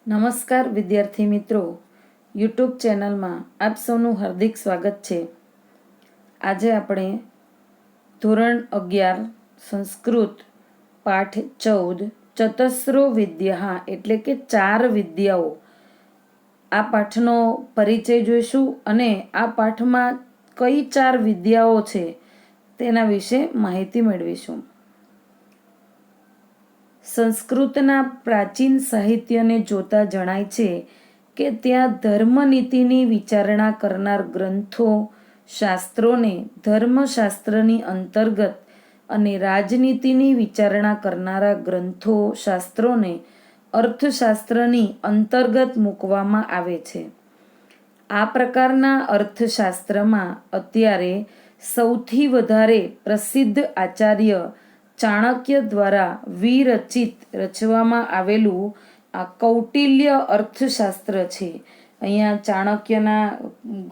નમસ્કાર વિદ્યાર્થી મિત્રો, યુટ્યુબ ચેનલમાં આપ સૌનું હાર્દિક સ્વાગત છે. આજે આપણે ધોરણ 11 સંસ્કૃત પાઠ 14 ચતસ્રો વિદ્યા એટલે કે 4 વિદ્યાઓ આ પાઠનો પરિચય જોઈશું અને આ પાઠમાં કઈ 4 વિદ્યાઓ છે તેના વિશે માહિતી મેળવીશું. સંસ્કૃતના પ્રાચીન સાહિત્યને જોતા જણાય છે કે ત્યાં ધર્મનીતિની વિચારણા કરનાર ગ્રંથો, શાસ્ત્રોને ધર્મશાસ્ત્રની અંતર્ગત અને રાજનીતિની વિચારણા કરનારા ગ્રંથો, શાસ્ત્રોને અર્થશાસ્ત્રની અંતર્ગત મૂકવામાં આવે છે. આ પ્રકારના અર્થશાસ્ત્રમાં અત્યારે સૌથી વધારે પ્રસિદ્ધ આચાર્ય ચાણક્ય દ્વારા રચવામાં આવેલું આ કૌટિલ્ય અર્થશાસ્ત્ર છે. અહીંયા ચાણક્યના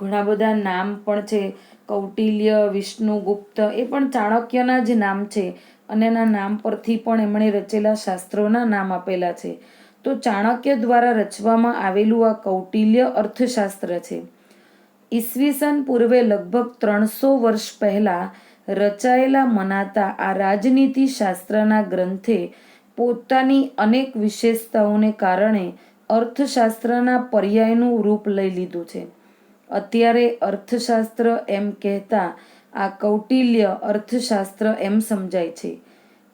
ઘણા બધા નામ પણ છે. કૌટિલ્ય, વિષ્ણુગુપ્ત એ પણ ચાણક્યના જ નામ છે અને એના નામ પરથી પણ એમણે રચેલા શાસ્ત્રોના નામ આપેલા છે. તો ચાણક્ય દ્વારા રચવામાં આવેલું આ કૌટિલ્ય અર્થશાસ્ત્ર છે. ઈસવીસન પૂર્વે લગભગ 300 વર્ષ પહેલા રચાયેલા મનાતા આ રાજનીતિ શાસ્ત્રના ગ્રંથે પોતાની અનેક વિશેષતાઓને કારણે અર્થશાસ્ત્રના પર્યાયનું રૂપ લઈ લીધું છે. અત્યારે અર્થશાસ્ત્ર એમ કહેતા આ કૌટિલ્ય અર્થશાસ્ત્ર એમ સમજાય છે.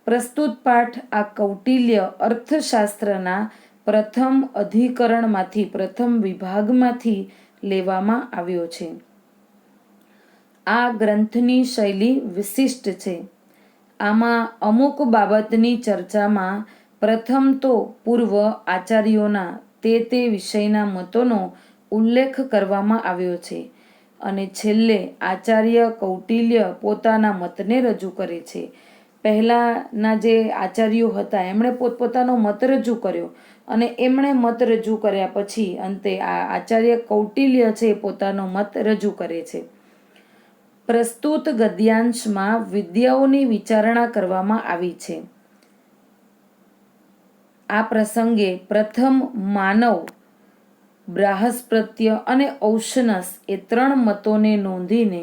પ્રસ્તુત પાઠ આ કૌટિલ્ય અર્થશાસ્ત્રના પ્રથમ અધિકરણમાંથી, પ્રથમ વિભાગમાંથી લેવામાં આવ્યો છે. આ ગ્રંથની શૈલી વિશિષ્ટ છે. આમાં અમુક બાબતની ચર્ચામાં પ્રથમ તો પૂર્વ આચાર્યોના તે વિષયના મતોનો ઉલ્લેખ કરવામાં આવ્યો છે અને છેલ્લે આચાર્ય કૌટિલ્ય પોતાના મતને રજૂ કરે છે. પહેલાના જે આચાર્યો હતા એમણે પોતપોતાનો મત રજૂ કર્યો અને એમણે મત રજૂ કર્યા પછી અંતે આ આચાર્ય કૌટિલ્ય છે પોતાનો મત રજૂ કરે છે. પ્રસ્તુત ગદ્યાંશમાં વિદ્યાઓની વિચારણા કરવામાં આવી છે. આ પ્રસંગે પ્રથમ માનવ, બ્રાહસ્પત્ય અને ઔશનસ એ 3 મતોને નોંધીને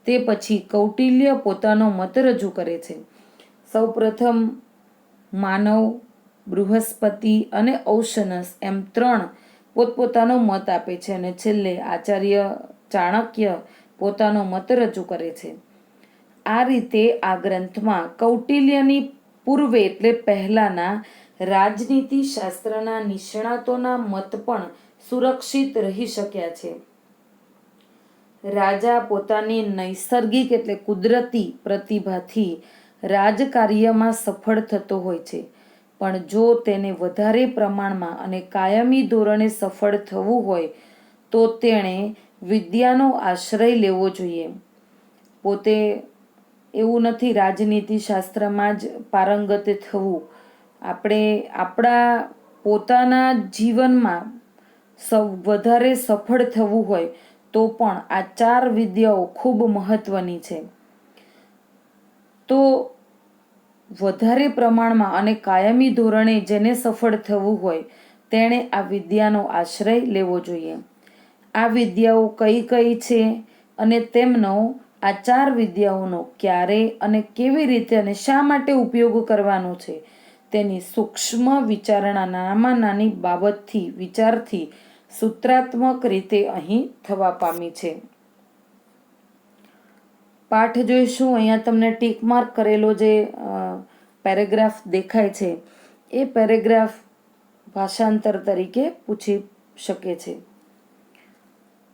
તે પછી કૌટિલ્ય પોતાનો મત રજૂ કરે છે. સૌ પ્રથમ માનવ, બૃહસ્પતિ અને ઔશનસ એમ 3 પોતપોતાનો મત આપે છે અને છેલ્લે આચાર્ય ચાણક્ય પોતાનો મત રજૂ કરે છે. આ રીતે આ ગ્રંથમાં કૌટિલ્યની પૂર્વે એટલે પહેલાના રાજનીતિ શાસ્ત્રના નિષ્ણાતોના મત પણ સુરક્ષિત રહી શક્યા છે. રાજા પોતાની નૈસર્ગિક એટલે કુદરતી પ્રતિભાથી રાજકાર્યમાં સફળ થતો હોય છે, પણ જો તેને વધારે પ્રમાણમાં અને કાયમી ધોરણે સફળ થવું હોય તો તેણે વિદ્યાનો આશ્રય લેવો જોઈએ. પોતે એવું નથી રાજનીતિ શાસ્ત્રમાં જ પારંગત થવું. આપણે આપણા પોતાના જીવનમાં વધારે સફળ થવું હોય તો પણ આ 4 વિદ્યાઓ ખૂબ મહત્વની છે. તો વધારે પ્રમાણમાં અને કાયમી ધોરણે જેને સફળ થવું હોય તેણે આ વિદ્યાનો આશ્રય લેવો જોઈએ. આ વિદ્યાઓ કઈ કઈ છે અને તેમનો આ 4 વિદ્યાઓનો ક્યારે અને કેવી રીતે અને શા માટે ઉપયોગ કરવાનો છે તેની સૂક્ષ્મ વિચારણા નાની બાબતથી વિચારથી સૂત્રાત્મક રીતે અહીં થવા પામી છે. પાઠ જોઈશું. અહીંયા તમને ટીક માર્ક કરેલો જે પેરેગ્રાફ દેખાય છે એ પેરેગ્રાફ ભાષાંતર તરીકે પૂછી શકે છે.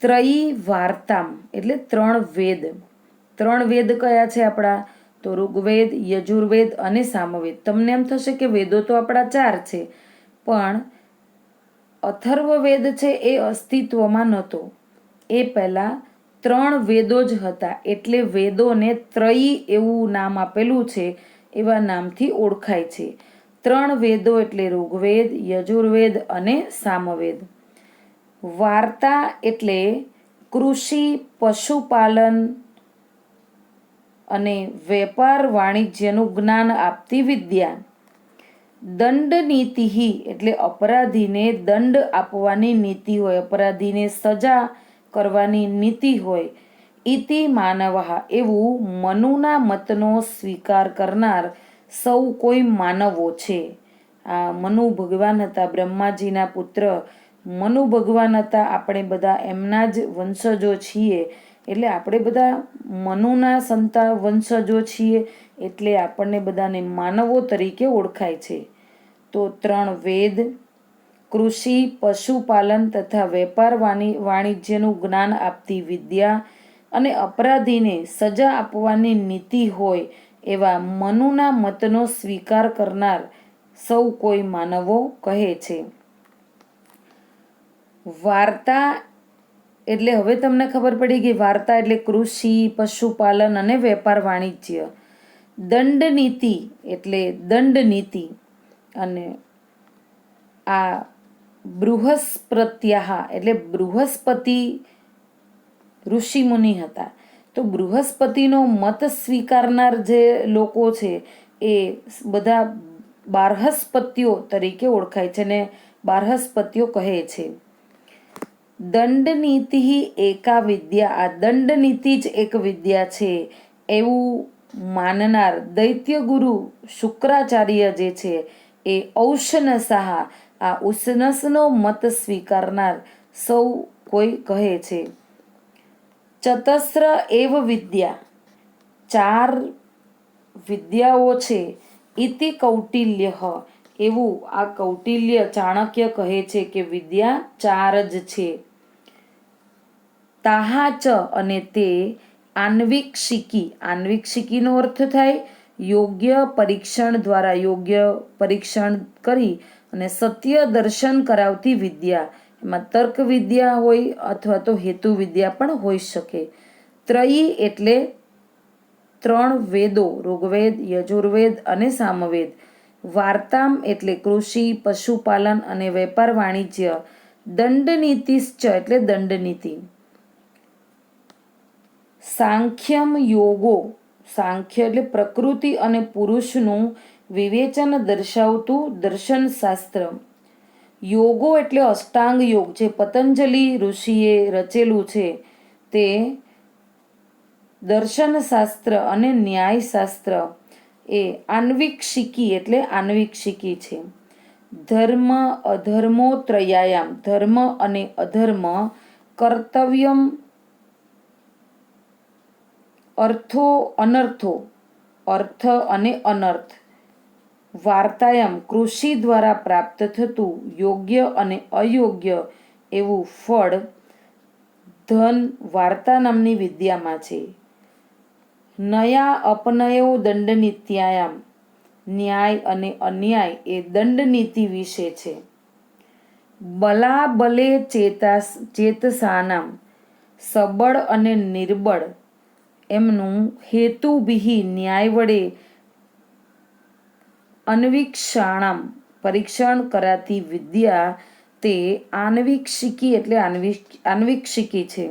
ત્રયી વાર્તામ એટલે 3 વેદ. 3 વેદ કયા છે આપણા? તો ઋગ્વેદ, યજુર્વેદ અને સામવેદ. તમને એમ થશે કે વેદો તો આપણા 4 છે, પણ અથર્વવેદ છે એ અસ્તિત્વમાં નહોતો. એ પહેલા 3 વેદો જ હતા, એટલે વેદોને ત્રયી એવું નામ આપેલું છે, એવા નામથી ઓળખાય છે. 3 વેદો એટલે ઋગ્વેદ, યજુર્વેદ અને સામવેદ. વાર્તા એટલે કૃષિ, પશુપાલન અને વેપાર વાણિજ્યનું જ્ઞાન આપતી વિદ્યા. દંડ નીતિ એટલે અપરાધીને દંડ આપવાની નીતિ હોય, અપરાધીને સજા કરવાની નીતિ હોય. ઇતિ માનવઃ એવું મનુના મતનો સ્વીકાર કરનાર સૌ કોઈ માનવો છે. આ મનુ ભગવાન હતા, બ્રહ્માજીના પુત્ર મનુ ભગવાન હતા. આપણે બધા એમના જ વંશજો છીએ, એટલે આપણે બધા મનુના વંશજો છીએ, એટલે આપણને બધાને માનવો તરીકે ઓળખાય છે. તો 3 વેદ, કૃષિ, પશુપાલન તથા વેપાર વાણિજ્યનું જ્ઞાન આપતી વિદ્યા અને અપરાધીને સજા આપવાની નીતિ હોય એવા મનુના મતનો સ્વીકાર કરનાર સૌ કોઈ માનવો કહે છે. વાર્તા એટલે હવે તમને ખબર પડી ગઈ, વાર્તા એટલે કૃષિ, પશુપાલન અને વેપાર વાણિજ્ય. દંડ નીતિ એટલે દંડ નીતિ. અને આ બૃહસ્પત્યાહ એટલે બૃહસ્પતિ ઋષિમુનિ હતા. તો બૃહસ્પતિનો મત સ્વીકારનાર જે લોકો છે એ બધા બાર્હસ્પત્યો તરીકે ઓળખાય છે ને બાર્હસ્પત્યો કહે છે. દંડ નીતિ એકા વિદ્યા, આ દંડ નીતિ જ એક વિદ્યા છે એવું માનનાર દૈત્ય ગુરુ શુક્રાચાર્ય જે છે એ ઔશનસાહ, આ ઉસનસનો મત સ્વીકારનાર સૌ કોઈ કહે છે. ચતસ્ર એવ વિદ્યા, 4 વિદ્યાઓ છે. ઇતિ કૌટિલ્ય એવું આ કૌટિલ્ય ચાણક્ય કહે છે કે વિદ્યા 4 જ છે. તાહા ચ અને તે આન્વિક્ષિકી, આન્વિક્ષિકીનો અર્થ થાય યોગ્ય પરીક્ષણ દ્વારા, યોગ્ય પરીક્ષણ કરી અને સત્ય દર્શન કરાવતી વિદ્યા. એમાં તર્ક વિદ્યા હોય અથવા તો હેતુ વિદ્યા પણ હોઈ શકે. ત્રયી એટલે 3 વેદો, ઋગ્વેદ, યજુર્વેદ અને સામવેદ. વાર્તામ એટલે કૃષિ, પશુપાલન અને વેપાર વાણિજ્ય. દંડ નીતિશ્ચ એટલે દંડ નીતિ. સાંખ્યમ યોગો, સાંખ્ય એટલે પ્રકૃતિ અને પુરુષનું વિવેચન દર્શાવતું દર્શનશાસ્ત્ર. યોગો એટલે અષ્ટાંગ યોગ, જે પતંજલિ ઋષિએ રચેલું છે તે દર્શનશાસ્ત્ર અને ન્યાયશાસ્ત્ર. એ આન્વિક્ષિકી એટલે આન્વિક્ષિકી છે. ધર્મ અધર્મો ત્રયાયામ, ધર્મ અને અધર્મ. કર્તવ્યમ અર્થો અનર્થો, અર્થ અને અનર્થ. વાર્તાયામ કૃષિ દ્વારા પ્રાપ્ત થતું યોગ્ય અને અયોગ્ય એવું ફળ. ધન વાર્તા નામની વિદ્યામાં છે. નયા અપનયો દંડ નીત્યાયામ, ન્યાય અને અન્યાય એ દંડ નીતિ વિશે છે. બલાબલે ચેતસાનામ, સબળ અને નિર્બળ એમનું હેતુભિહિ આન્યાય વડે અન્વિક્ષાણામ પરીક્ષણ કરાતી વિદ્યા. તે આન્વિક્ષિકી એટલે આન્વિક્ષિકી છે.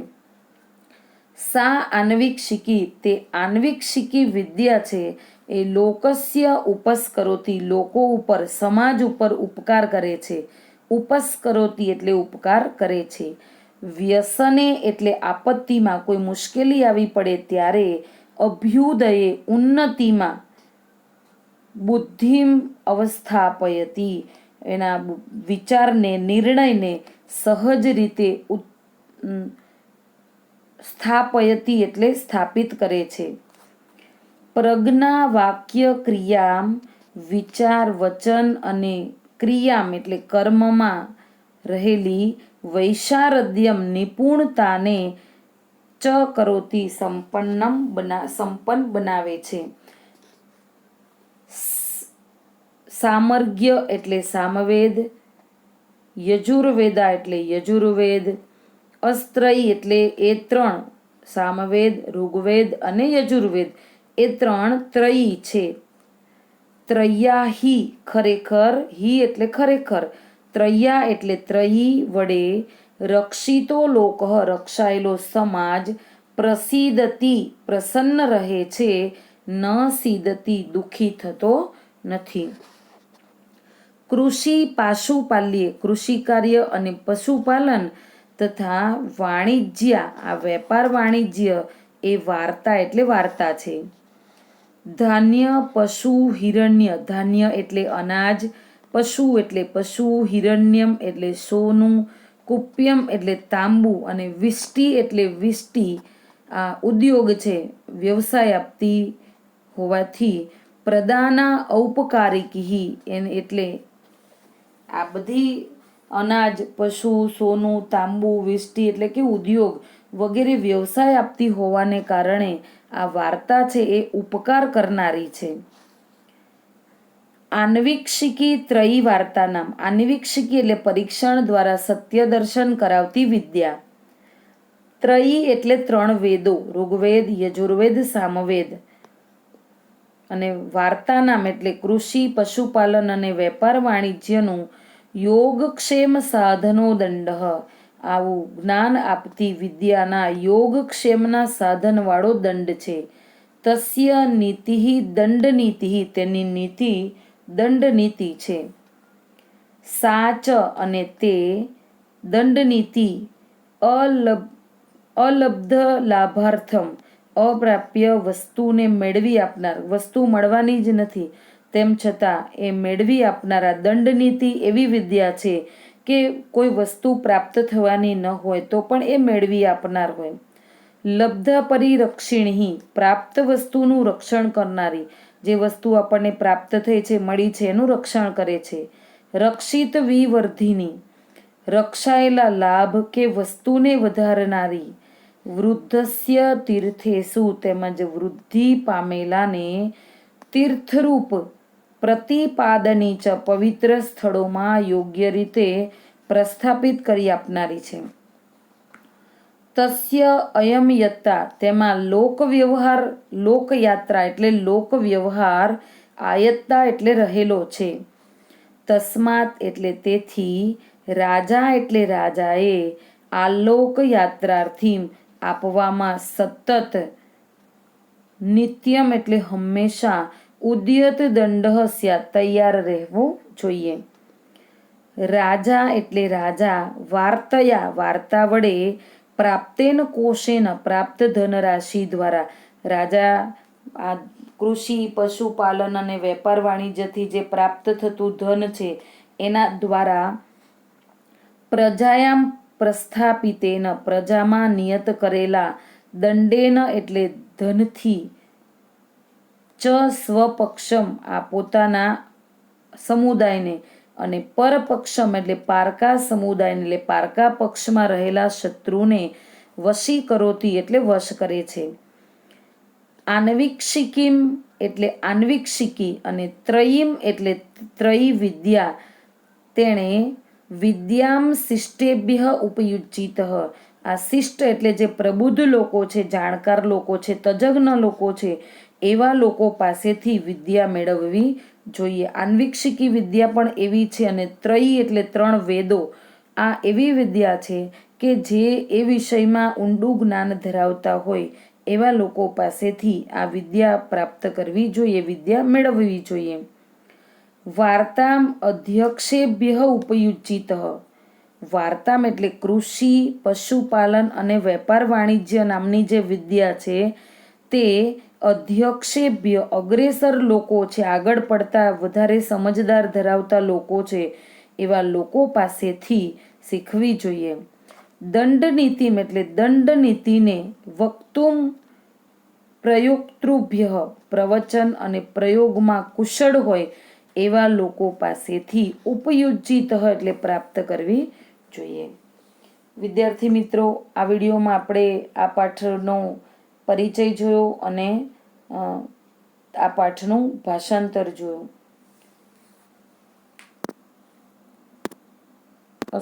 સા આન્વિક્ષિકી, તે આન્વિક્ષિકી વિદ્યા છે એ લોકસ્ય ઉપસ્કરોતી, લોકો ઉપર, સમાજ ઉપર ઉપકાર કરે છે. ઉપસ્કરોતી એટલે ઉપકાર કરે છે. વ્યસને એટલે આપત્તિમાં, કોઈ મુશ્કેલી આવી પડે ત્યારે. અભ્યુદયે ઉન્નતિમાં. બુદ્ધિમ અવસ્થાપયતી, એના વિચારને, નિર્ણયને સહજ રીતે સ્થાપયતી એટલે સ્થાપિત કરે છે. પ્રજ્ઞા વાક્ય ક્રિયામ, વિચાર, વચન અને ક્રિયામ એટલે કર્મમાં રહેલી વૈશારદ્યમ નિપુણતાને ચ કરોતી સંપન્ન બનાવે છે. સામર્ગ્ય એટલે સામવેદ, યજુર્વેદા એટલે યજુર્વેદ, અસ્ત્રયી એટલે એ 3 સામવેદ, ઋગ્વેદ અને યજુર્વેદ એ 3 ત્રયી છે. ત્રય્યા હિ ખરેખર, હિ એટલે ખરેખર, ત્રય્યા એટલે ત્રયી વડે રક્ષિતો લોક રક્ષાયેલો સમાજ, પ્રસિદતી પ્રસન્ન રહે છે, ન સિદતી દુઃખી થતો નથી. કૃષિ પાશુપાલ્ય કૃષિ કાર્ય અને પશુપાલન તથા વાણિજ્ય આ વેપાર વાણિજ્ય એ વાર્તા એટલે વાર્તા છે. ધાન્ય પશુ હિરણ્ય ધાન્ય એટલે અનાજ, પશુ એટલે પશુ, હિરણ્યમ એટલે સોનું, કુપ્યમ એટલે તાંબુ અને વિષ્ટિ એટલે વિષ્ટિ આ ઉદ્યોગ છે, વ્યવસાય આપતી હોવાથી પ્રદાના ઔપકારિકી એટલે આ બધી અનાજ, પશુ, સોનું, તાંબુ, વિષ્ટિ એટલે કે ઉદ્યોગ વગેરે વ્યવસાય આપતી હોવાને કારણે આ વાર્તા છે એ ઉપકાર કરનારી છે. આન્વીક્ષિકી ત્રયી વાર્તા નામ. આન્વીક્ષિકી એટલે પરીક્ષણ દ્વારા સત્ય દર્શન કરાવતી વિદ્યા. ત્રયી એટલે 3 વેદો, ઋગ્વેદ, યજુર્વેદ, સામવેદ. અને વાર્તા નામ એટલે કૃષિ, પશુપાલન અને વેપાર વાણિજ્યનું યોગક્ષેમ સાધનો દંડ. આવું જ્ઞાન આપતી વિદ્યાના યોગક્ષેમના સાધનવાળો દંડ છે. તસ્ય નીતિ દંડ નીતિ, તેની નીતિ દંડ નીતિ છે. સાચ અને તે દંડ નીતિ અલબ્ધ લાભાર્થમ અપ્રાપ્ય વસ્તુને મેળવી આપનાર, વસ્તુ મળવાની જ નથી તેમ છતાં એ મેળવી આપનારા દંડ નીતિ એવી વિદ્યા છે કે કોઈ વસ્તુ પ્રાપ્ત થવાની ન હોય તો પણ એ મેળવી આપનાર હોય. લબ્ધ પરિરક્ષિણી પ્રાપ્ત વસ્તુનું રક્ષણ કરનારી, જે વસ્તુ આપણને પ્રાપ્ત થઈ છે, મળી છે એનું રક્ષણ કરે છે. રક્ષિત વિવર્ધિની રક્ષાયેલા લાભ કે વસ્તુને વધારનારી. વૃદ્ધસ્ય તીર્થેસુ તેમજ વૃદ્ધિ પામેલાને તીર્થરૂપ પ્રતિપાદની ચ પવિત્ર સ્થળોમાં યોગ્ય રીતે પ્રસ્થાપિત કરી આપનારી છે. તસ્ય અયમ યત્તા તેમાં લોકવ્યવહાર, લોકયાત્રા એટલે લોકવ્યવહાર, આયત્તા એટલે રહેલો છે. તસ્માત એટલે તેથી, રાજા એટલે રાજાએ આલોક યાત્રાર્થી આપવામાં સતત, નિત્યમ એટલે હંમેશા, ઉદ્યત દંડ સ્યાત તૈયાર રહેવું જોઈએ. રાજા એટલે રાજા વાર્તયા વાર્તા વડે, પ્રાપ્તેન કોશેન પ્રાપ્ત ધનરાશિ દ્વારા. રાજા આ કૃષિ, પશુપાલન અને વેપાર વાણિજ્યથી જે પ્રાપ્ત થતું ધન છે એના દ્વારા પ્રજાયામ પ્રસ્થાપિતેન પ્રજામાં નિયત કરેલા, દંડેન એટલે ધનથી, ચ સ્વપક્ષમ આ પોતાના સમુદાયને, અને પરપક્ષમ એટલે પારકા સમુદાયને એટલે પારકા પક્ષમાં રહેલા શત્રુને વશી કરોતી એટલે વશ કરે છે. આન્વીક્ષિકીમ એટલે આન્વીક્ષિકી અને ત્રયીમ એટલે ત્રયી વિદ્યા. તેણે વિદ્યામ શિષ્ટેભ્ય ઉપયુજિત. આ શિષ્ટ એટલે જે પ્રબુદ્ધ લોકો છે, જાણકાર લોકો છે, તજજ્ઞ લોકો છે એવા લોકો પાસેથી વિદ્યા મેળવવી જોઈએ. આન્વીક્ષિકી વિદ્યા પણ એવી છે. અને ત્રયી એટલે 3 વેદો, આ એવી વિદ્યા છે કે જે એ વિષયમાં ઊંડું જ્ઞાન ધરાવતા હોય એવા લોકો પાસેથી આ વિદ્યા પ્રાપ્ત કરવી જોઈએ, વિદ્યા મેળવવી જોઈએ. વાર્તામ અધ્યક્ષેભ્ય ઉપયુજિત. વાર્તામ એટલે કૃષિ, પશુપાલન અને વેપાર વાણિજ્ય નામની જે વિદ્યા છે તે અધ્યક્ષેભ્ય અગ્રેસર લોકો છે, આગળ પડતા વધારે સમજદાર ધરાવતા લોકો છે એવા લોકો પાસેથી શીખવી જોઈએ. દંડ નીતિમ એટલે દંડ નીતિને વક્તુમ પ્રયોક્તૃભ્ય પ્રવચન અને પ્રયોગમાં કુશળ હોય એવા લોકો પાસેથી ઉપયુજિત એટલે પ્રાપ્ત કરવી જોઈએ. વિદ્યાર્થી મિત્રો, આ વિડીયોમાં આપણે આ પાઠનો પરિચય જોયો અને આ પાઠનું ભાષાંતર જોયું.